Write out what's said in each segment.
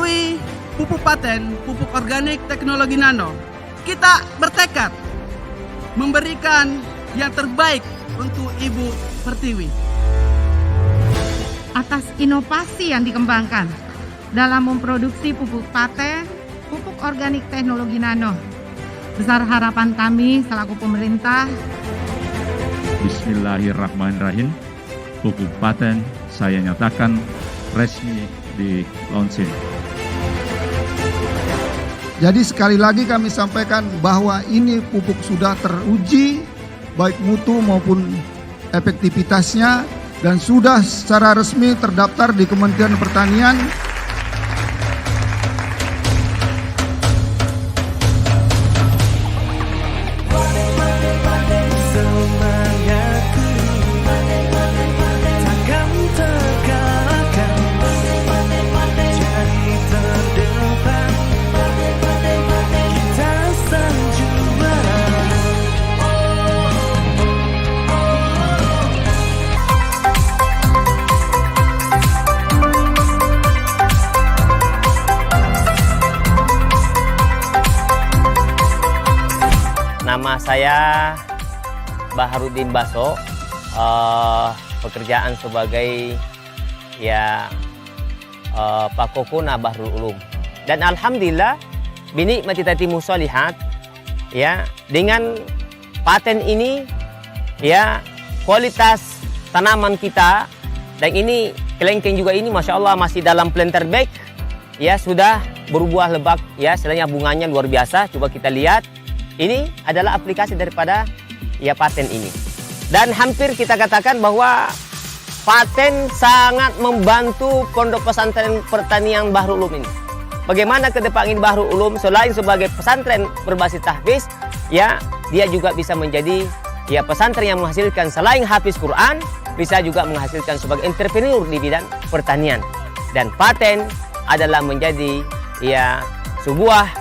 Melalui pupuk paten, pupuk organik teknologi nano, kita bertekad memberikan yang terbaik untuk Ibu Pertiwi. Atas inovasi yang dikembangkan dalam memproduksi pupuk paten, pupuk organik teknologi nano, besar harapan kami selaku pemerintah. Bismillahirrahmanirrahim. Pupuk paten saya nyatakan resmi di launching. Jadi sekali lagi kami sampaikan bahwa ini pupuk sudah teruji baik mutu maupun efektivitasnya dan sudah secara resmi terdaftar di Kementerian Pertanian. Nama saya Baharudin Baso, pekerjaan sebagai Pakokuna Bahrul Ulum. Dan alhamdulillah binikmati tati musolihat dengan paten ini kualitas tanaman kita dan ini kelengkeng juga ini masya Allah masih dalam planter bag sudah berbuah lebat istilahnya bunganya luar biasa. Coba kita lihat. Ini adalah aplikasi daripada paten ini. Dan hampir kita katakan bahwa paten sangat membantu Pondok Pesantren Pertanian Bahrul Ulum ini. Bagaimana ke depan ini Bahrul Ulum selain sebagai pesantren berbasis tahfiz, dia juga bisa menjadi pesantren yang menghasilkan selain hafiz Quran, bisa juga menghasilkan sebagai entrepreneur di bidang pertanian. Dan paten adalah menjadi sebuah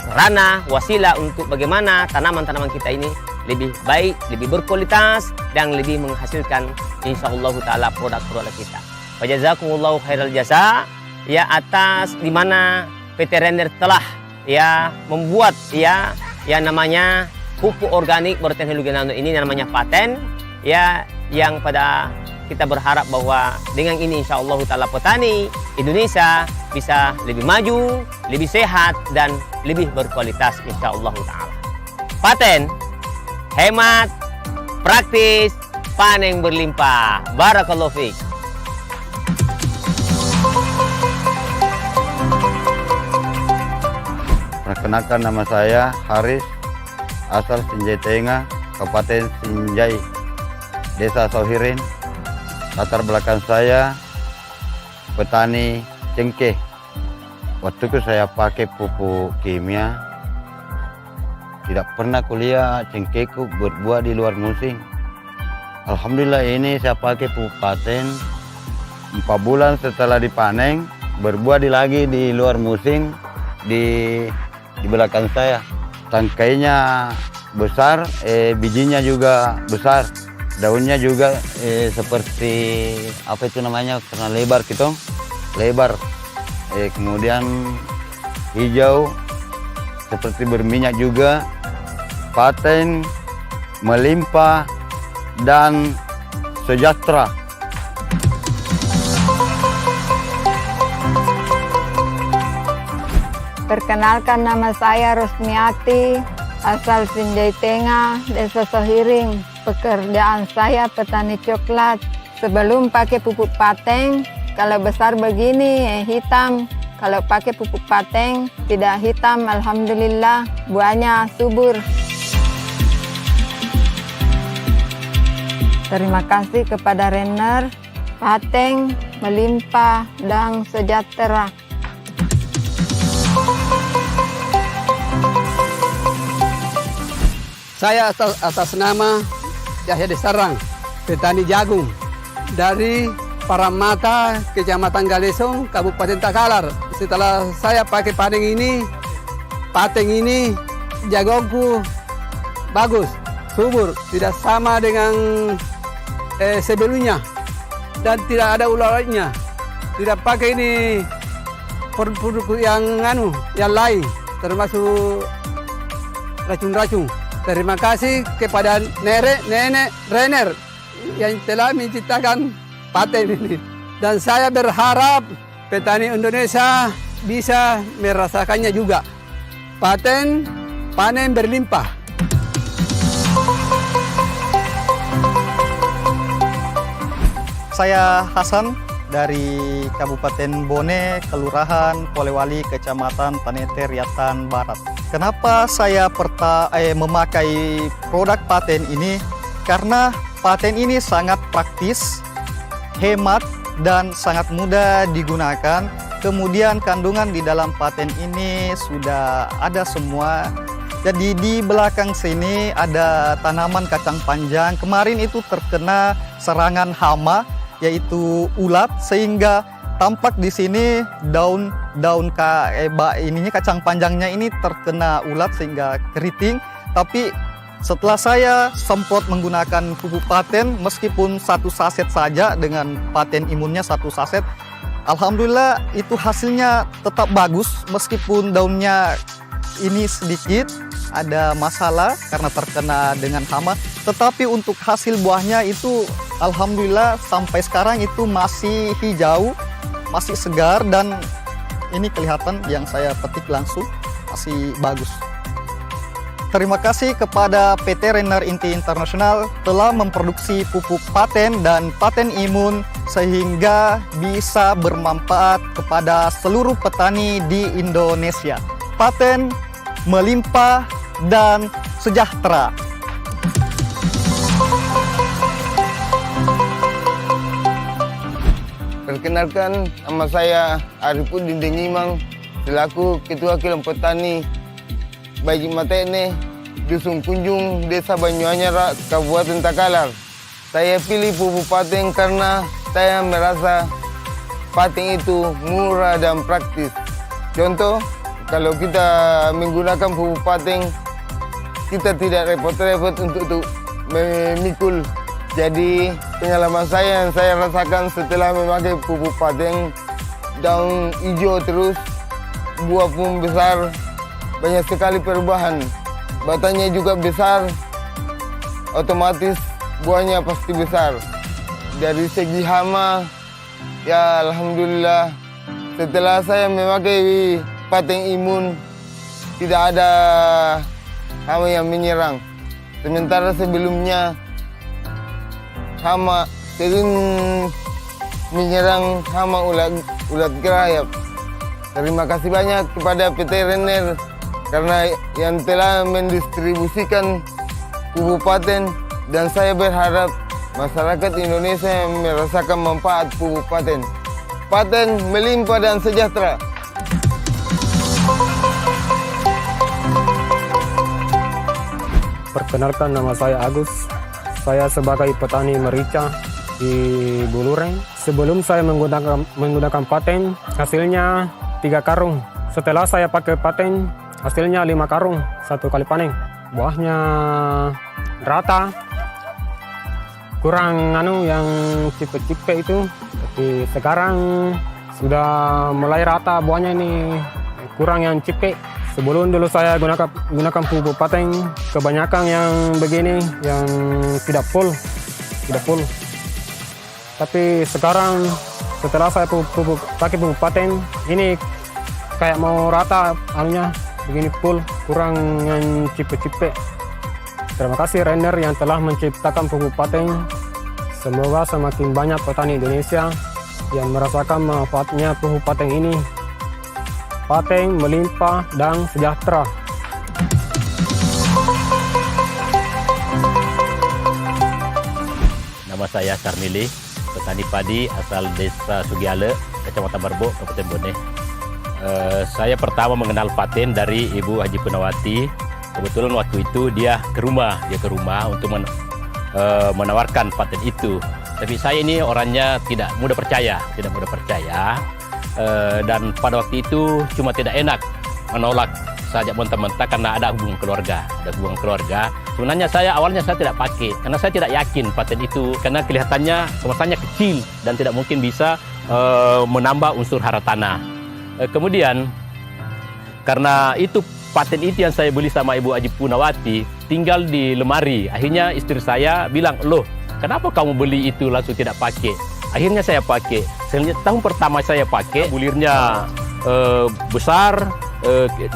sarana, wasilah untuk bagaimana tanaman-tanaman kita ini lebih baik, lebih berkualitas, dan lebih menghasilkan insyaallah ta'ala produk-produk kita. Wajazakumullahu khairal jasa atas di mana PT Renner telah membuat namanya pupuk organik berteknologi nano ini namanya paten yang pada kita berharap bahwa dengan ini insyaallah ta'ala petani Indonesia bisa lebih maju, lebih sehat, dan lebih berkualitas insyaallah ta'ala. Paten, hemat, praktis, panen berlimpah. Barakallahu fiik. Perkenalkan nama saya Haris, asal Sinjai Tengah, Kabupaten Sinjai, Desa Sohirin. Latar belakang saya petani cengkeh. Waktu itu saya pakai pupuk kimia. Tidak pernah kuliah cengkehku berbuah di luar musim. Alhamdulillah ini saya pakai pupuk paten. 4 bulan setelah dipanen berbuah lagi di luar musim di belakang saya. Tangkainya besar, bijinya juga besar. Daunnya juga seperti apa itu namanya karena lebar gitu, lebar. Kemudian hijau seperti berminyak juga. Paten melimpah dan sejahtera. Perkenalkan nama saya Rosmiati, asal Sinjai Tengah, Desa Sohiring. Pekerjaan saya petani coklat. Sebelum pakai pupuk paten, kalau besar begini hitam. Kalau pakai pupuk paten tidak hitam, alhamdulillah buahnya subur. Terima kasih kepada Renner, paten melimpah dan sejahtera. Saya atas nama Yahya Desarang, petani jagung dari Paramata, Kecamatan Galesong, Kabupaten Takalar. Setelah saya pakai paten ini, jagungku bagus, subur, tidak sama dengan sebelumnya dan tidak ada ularnya. Tidak pakai ini produk yang lain, termasuk racun-racun. Terima kasih kepada nenek Renner yang telah menciptakan paten ini. Dan saya berharap petani Indonesia bisa merasakannya juga. Paten panen berlimpah. Saya Hasan dari Kabupaten Bone, Kelurahan Polewali, Kecamatan Tanete, Riau Barat. Kenapa saya memakai produk paten ini? Karena paten ini sangat praktis, hemat, dan sangat mudah digunakan. Kemudian kandungan di dalam paten ini sudah ada semua. Jadi di belakang sini ada tanaman kacang panjang. Kemarin itu terkena serangan hama, yaitu ulat, sehingga tampak di sini daun kacang panjangnya ini terkena ulat sehingga keriting. Tapi setelah saya semprot menggunakan pupuk paten, meskipun 1 saset saja dengan paten imunnya 1 saset, alhamdulillah itu hasilnya tetap bagus meskipun daunnya ini sedikit ada masalah karena terkena dengan hama, tetapi untuk hasil buahnya itu alhamdulillah sampai sekarang itu masih hijau, masih segar, dan ini kelihatan yang saya petik langsung masih bagus. Terima kasih kepada PT Renner Inti Internasional telah memproduksi pupuk paten dan paten imun sehingga bisa bermanfaat kepada seluruh petani di Indonesia. Paten melimpah dan sejahtera. Perkenalkan, nama saya Arifudin Denyimang selaku Ketua Kilang Petani Baji Matene, Dusun Kunjung, Desa Banyuanyar, Kabupaten Takalar. Saya pilih pupuk paten karena saya merasa paten itu murah dan praktis. Contoh, kalau kita menggunakan pupuk paten, kita tidak repot-repot untuk memikul. Jadi pengalaman saya yang saya rasakan setelah memakai pupuk paten, daun hijau terus, buah pun besar, banyak sekali perubahan. Batangnya juga besar, otomatis buahnya pasti besar. Dari segi hama, ya alhamdulillah setelah saya memakai paten imun, tidak ada hama yang menyerang. Sementara sebelumnya hama sering menyerang hama ulat gerayap. Terima kasih banyak kepada PT Renner karena yang telah mendistribusikan pupuk paten, dan saya berharap masyarakat Indonesia merasakan manfaat pupuk paten. Paten melimpah dan sejahtera. Perkenalkan, nama saya Agus. Saya sebagai petani merica di Bulureng. Sebelum saya menggunakan paten, hasilnya 3 karung. Setelah saya pakai paten, hasilnya 5 karung 1 kali panen. Buahnya rata, kurang yang cipe-cipe itu. Tapi sekarang sudah mulai rata buahnya ini, kurang yang cipe. Sebelum dulu saya gunakan pupuk paten, kebanyakan yang begini yang tidak full. Tapi sekarang setelah saya pakai pupuk paten, ini kayak mau rata anunya, begini full, kurang yang cipe-cipe. Terima kasih Renner yang telah menciptakan pupuk paten. Semoga semakin banyak petani Indonesia yang merasakan manfaatnya pupuk paten ini. Paten melimpah dan sejahtera. Nama saya Sarmili, petani padi asal Desa Sugiale, Kecamatan Barbo, Kabupaten Bone. Saya pertama mengenal paten dari Ibu Haji Punawati. Kebetulan waktu itu dia ke rumah untuk menawarkan paten itu. Tapi saya ini orangnya tidak mudah percaya. Dan pada waktu itu cuma tidak enak menolak saja mentah-mentah karena ada hubungan keluarga. Sebenarnya awalnya saya tidak pakai karena saya tidak yakin paten itu, karena kelihatannya kemasannya kecil dan tidak mungkin bisa menambah unsur hara tanah. Kemudian karena itu paten itu yang saya beli sama Ibu Haji Punawati tinggal di lemari. Akhirnya istri saya bilang, loh kenapa kamu beli itu langsung tidak pakai? Akhirnya saya pakai. Tahun pertama saya pakai, bulirnya besar,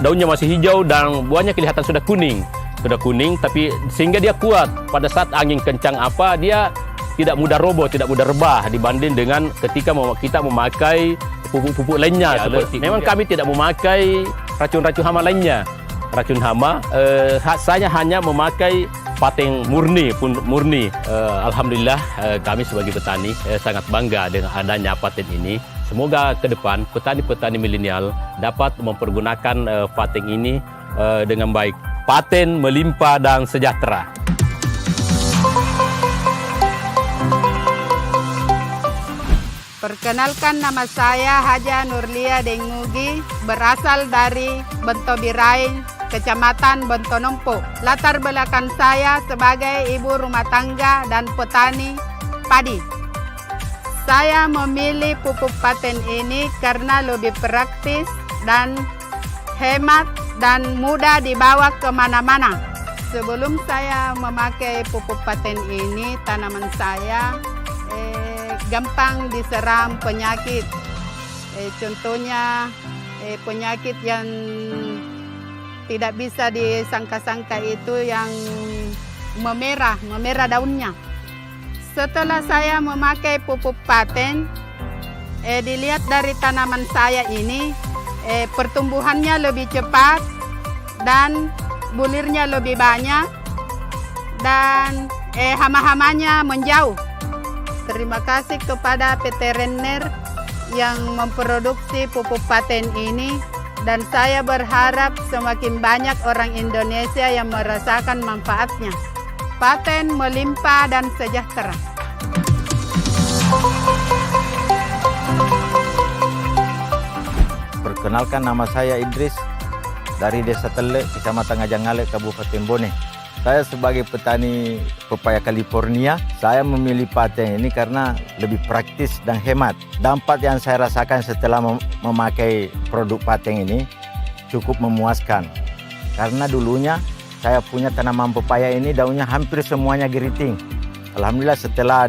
daunnya masih hijau dan buahnya kelihatan sudah kuning. Tapi sehingga dia kuat. Pada saat angin kencang dia tidak mudah roboh, tidak mudah rebah dibanding dengan ketika kita memakai pupuk-pupuk lainnya. Memang kami tidak memakai racun-racun hama lainnya. Racun hama, saya hanya memakai paten murni. Alhamdulillah kami sebagai petani sangat bangga dengan adanya paten ini. Semoga ke depan petani-petani milenial dapat mempergunakan paten ini dengan baik. Paten melimpah dan sejahtera. Perkenalkan, nama saya Haja Nurlia Dengugi, berasal dari Bentobirain, Kecamatan Bentonompo. Latar belakang saya sebagai ibu rumah tangga dan petani padi. Saya memilih pupuk paten ini karena lebih praktis dan hemat dan mudah dibawa kemana-mana. Sebelum saya memakai pupuk paten ini, tanaman saya gampang diserang penyakit. Contohnya penyakit yang tidak bisa disangka-sangka itu yang memerah daunnya. Setelah saya memakai pupuk paten, dilihat dari tanaman saya ini, pertumbuhannya lebih cepat dan bulirnya lebih banyak dan hama-hamanya menjauh. Terima kasih kepada veteriner yang memproduksi pupuk paten ini, dan saya berharap semakin banyak orang Indonesia yang merasakan manfaatnya. Paten melimpah dan sejahtera. Perkenalkan, nama saya Idris dari Desa Tele, Kecamatan Ngajangale, Kabupaten Bone. Saya sebagai petani pepaya California, saya memilih paten ini karena lebih praktis dan hemat. Dampak yang saya rasakan setelah memakai produk paten ini cukup memuaskan. Karena dulunya saya punya tanaman pepaya ini daunnya hampir semuanya geriting. Alhamdulillah setelah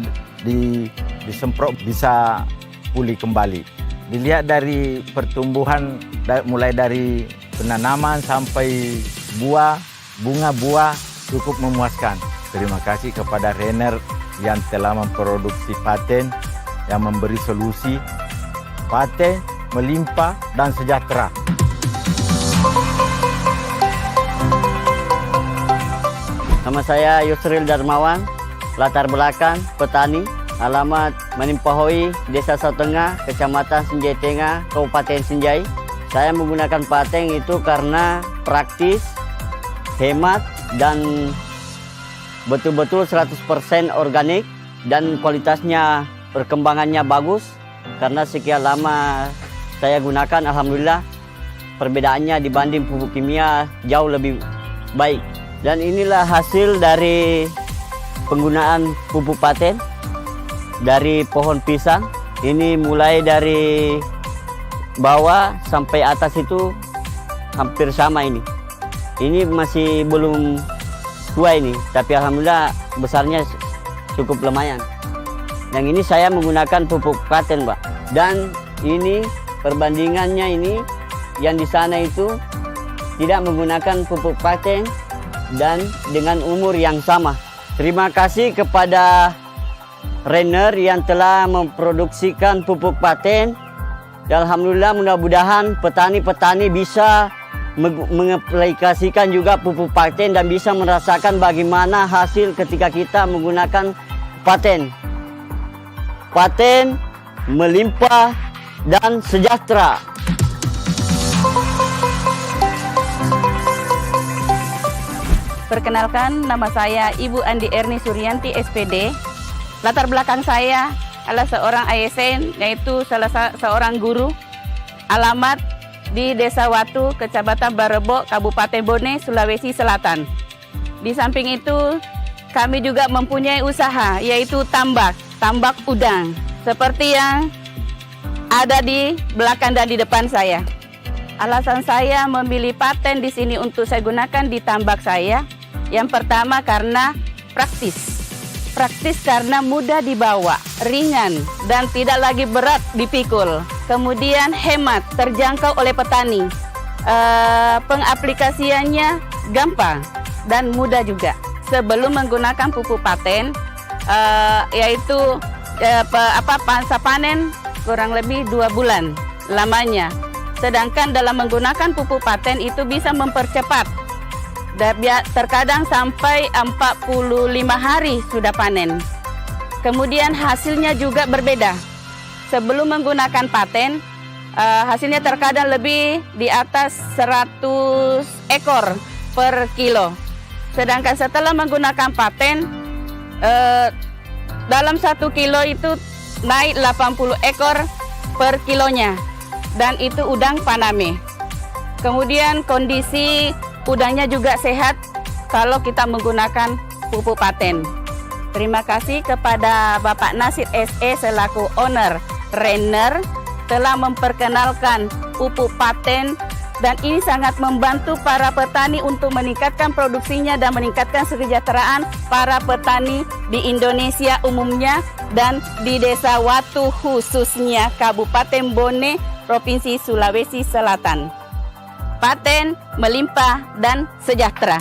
disemprot bisa pulih kembali. Dilihat dari pertumbuhan mulai dari penanaman sampai bunga buah cukup memuaskan. Terima kasih kepada Renner yang telah memproduksi paten yang memberi solusi paten melimpah dan sejahtera. Nama saya Yusril Darmawan, latar belakang petani, alamat Manimpahoi, Desa Sautengah, Kecamatan Sinjai Tengah, Kabupaten Sinjai. Saya menggunakan paten itu karena praktis, hemat, dan betul-betul 100% organik dan kualitasnya perkembangannya bagus. Karena sekian lama saya gunakan, alhamdulillah perbedaannya dibanding pupuk kimia jauh lebih baik. Dan inilah hasil dari penggunaan pupuk paten dari pohon pisang. Ini mulai dari bawah sampai atas itu hampir sama ini. Ini masih belum tua ini, tapi alhamdulillah besarnya cukup lumayan. Yang ini saya menggunakan pupuk paten, Pak. Dan ini perbandingannya ini yang di sana itu tidak menggunakan pupuk paten dan dengan umur yang sama. Terima kasih kepada Renner yang telah memproduksikan pupuk paten. Dan alhamdulillah mudah-mudahan petani-petani bisa mengaplikasikan juga pupuk paten dan bisa merasakan bagaimana hasil ketika kita menggunakan paten. Paten melimpah dan sejahtera. Perkenalkan, nama saya Ibu Andi Erni Suryanti, SPD. Latar belakang saya adalah seorang ASN, yaitu seorang guru. Alamat di Desa Watu, Kecamatan Barebo, Kabupaten Bone, Sulawesi Selatan. Di samping itu, kami juga mempunyai usaha, yaitu tambak udang. Seperti yang ada di belakang dan di depan saya. Alasan saya memilih paten di sini untuk saya gunakan di tambak saya, yang pertama karena praktis. Praktis karena mudah dibawa, ringan, dan tidak lagi berat dipikul. Kemudian hemat, terjangkau oleh petani. Pengaplikasiannya gampang dan mudah juga. Sebelum menggunakan pupuk paten, yaitu masa panen kurang lebih 2 bulan lamanya. Sedangkan dalam menggunakan pupuk paten itu bisa mempercepat. Terkadang sampai 45 hari sudah panen. Kemudian hasilnya juga berbeda. Sebelum menggunakan paten, hasilnya terkadang lebih di atas 100 ekor per kilo. Sedangkan setelah menggunakan paten, dalam 1 kilo itu naik 80 ekor per kilonya. Dan itu udang Paname. Kemudian kondisi udangnya juga sehat kalau kita menggunakan pupuk paten. Terima kasih kepada Bapak Nasir SE selaku owner Renner telah memperkenalkan pupuk paten, dan ini sangat membantu para petani untuk meningkatkan produksinya dan meningkatkan kesejahteraan para petani di Indonesia umumnya dan di Desa Watu khususnya Kabupaten Bone, Provinsi Sulawesi Selatan. Paten melimpah dan sejahtera.